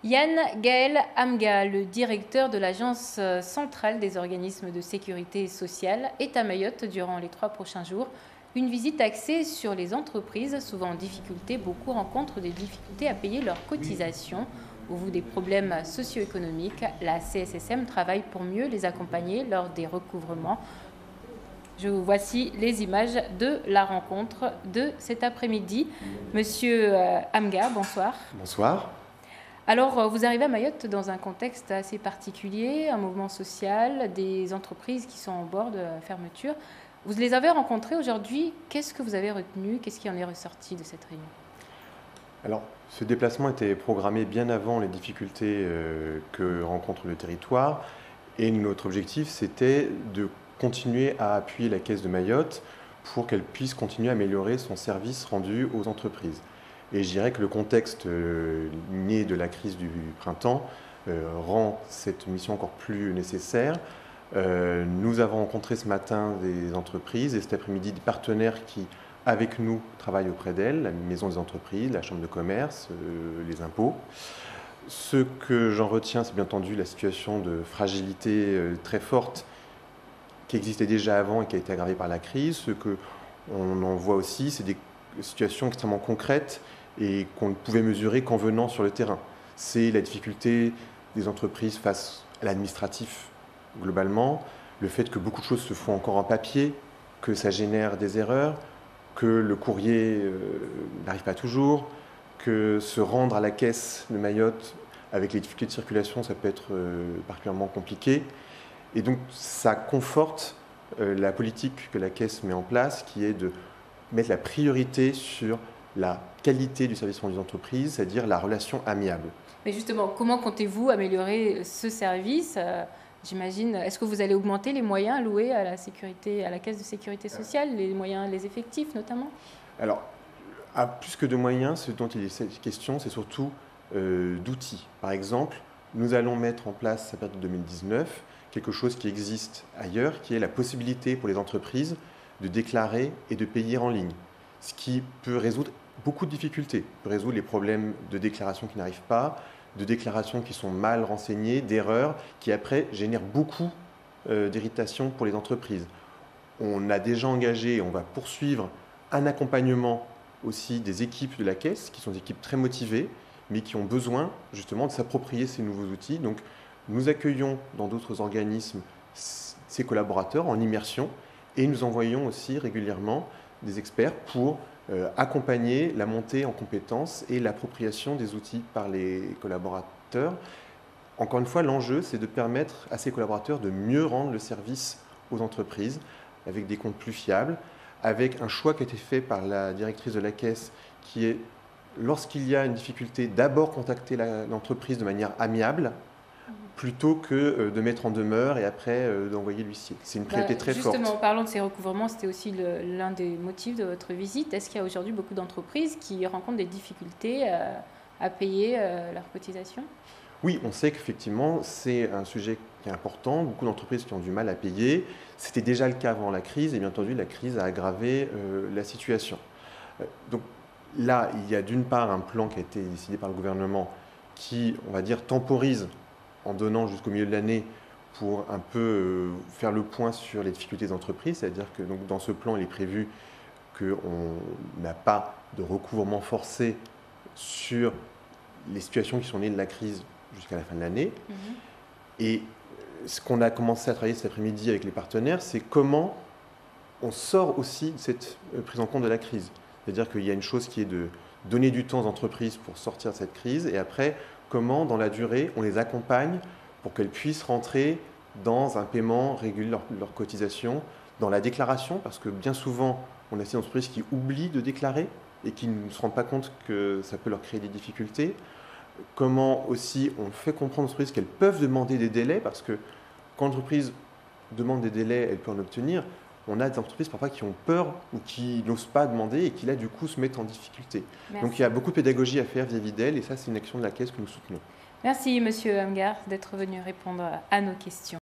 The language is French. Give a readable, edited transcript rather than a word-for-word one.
Yann Gaël Amga, le directeur de l'Agence centrale des organismes de sécurité sociale, est à Mayotte durant les 3 prochains jours. Une visite axée sur les entreprises, souvent en difficulté. Beaucoup rencontrent des difficultés à payer leurs cotisations. Au vu des problèmes socio-économiques, la CSSM travaille pour mieux les accompagner lors des recouvrements. Voici les images de la rencontre de cet après-midi. Monsieur Amga, bonsoir. Bonsoir. Alors, vous arrivez à Mayotte dans un contexte assez particulier, un mouvement social, des entreprises qui sont en bord de la fermeture. Vous les avez rencontrées aujourd'hui. Qu'est-ce que vous avez retenu? Qu'est-ce qui en est ressorti de cette réunion? Alors, ce déplacement était programmé bien avant les difficultés que rencontre le territoire. Et notre objectif, c'était de continuer à appuyer la Caisse de Mayotte pour qu'elle puisse continuer à améliorer son service rendu aux entreprises. Et je dirais que le contexte né de la crise du printemps rend cette mission encore plus nécessaire. Nous avons rencontré ce matin des entreprises et cet après-midi des partenaires qui, avec nous, travaillent auprès d'elles, la Maison des entreprises, la Chambre de commerce, les impôts. Ce que j'en retiens, c'est bien entendu la situation de fragilité très forte qui existait déjà avant et qui a été aggravée par la crise. Ce qu'on en voit aussi, c'est des situations extrêmement concrètes et qu'on ne pouvait mesurer qu'en venant sur le terrain. C'est la difficulté des entreprises face à l'administratif globalement, le fait que beaucoup de choses se font encore en papier, que ça génère des erreurs, que le courrier n'arrive pas toujours, que se rendre à la caisse de Mayotte avec les difficultés de circulation, ça peut être particulièrement compliqué. Et donc ça conforte la politique que la caisse met en place, qui est de mettre la priorité sur la qualité du service rendu aux entreprises, c'est-à-dire la relation amiable. Mais justement, comment comptez-vous améliorer ce service? J'imagine, est-ce que vous allez augmenter les moyens alloués à la sécurité, à la Caisse de sécurité sociale, les moyens, les effectifs notamment? Alors, plus que de moyens, ce dont il est question, c'est surtout d'outils. Par exemple, nous allons mettre en place, à partir de 2019, quelque chose qui existe ailleurs, qui est la possibilité pour les entreprises de déclarer et de payer en ligne, ce qui peut résoudre beaucoup de difficultés, peut résoudre les problèmes de déclaration qui n'arrivent pas, de déclarations qui sont mal renseignées, d'erreurs, qui après génèrent beaucoup d'irritation pour les entreprises. On a déjà engagé, et on va poursuivre un accompagnement aussi des équipes de la Caisse, qui sont des équipes très motivées, mais qui ont besoin justement de s'approprier ces nouveaux outils. Donc nous accueillons dans d'autres organismes ces collaborateurs en immersion et nous envoyons aussi régulièrement des experts pour accompagner la montée en compétences et l'appropriation des outils par les collaborateurs. Encore une fois, l'enjeu, c'est de permettre à ces collaborateurs de mieux rendre le service aux entreprises avec des comptes plus fiables, avec un choix qui a été fait par la directrice de la Caisse qui est, lorsqu'il y a une difficulté, d'abord contacter l'entreprise de manière amiable, plutôt que de mettre en demeure et après d'envoyer l'huissier. C'est une priorité très forte. Justement, en parlant de ces recouvrements, c'était aussi l'un des motifs de votre visite. Est-ce qu'il y a aujourd'hui beaucoup d'entreprises qui rencontrent des difficultés à payer leurs cotisations? Oui, on sait qu'effectivement, c'est un sujet qui est important. Beaucoup d'entreprises qui ont du mal à payer. C'était déjà le cas avant la crise et bien entendu, la crise a aggravé la situation. Donc là, il y a d'une part un plan qui a été décidé par le gouvernement qui, on va dire, temporise en donnant jusqu'au milieu de l'année pour un peu faire le point sur les difficultés des entreprises. C'est-à-dire que donc, dans ce plan, il est prévu qu'on n'a pas de recouvrement forcé sur les situations qui sont nées de la crise jusqu'à la fin de l'année. Et ce qu'on a commencé à travailler cet après-midi avec les partenaires, c'est comment on sort aussi de cette prise en compte de la crise. C'est-à-dire qu'il y a une chose qui est de donner du temps aux entreprises pour sortir de cette crise et après, comment, dans la durée, on les accompagne pour qu'elles puissent rentrer dans un paiement régulier de leurs cotisations, dans la déclaration, parce que bien souvent, on a ces entreprises qui oublient de déclarer et qui ne se rendent pas compte que ça peut leur créer des difficultés. Comment aussi on fait comprendre aux entreprises qu'elles peuvent demander des délais, parce que quand l'entreprise demande des délais, elle peut en obtenir. On a des entreprises parfois qui ont peur ou qui n'osent pas demander et qui là du coup se mettent en difficulté. Merci. Donc il y a beaucoup de pédagogie à faire vis-à-vis d'elles et ça c'est une action de la Caisse que nous soutenons. Merci Monsieur Amgar d'être venu répondre à nos questions.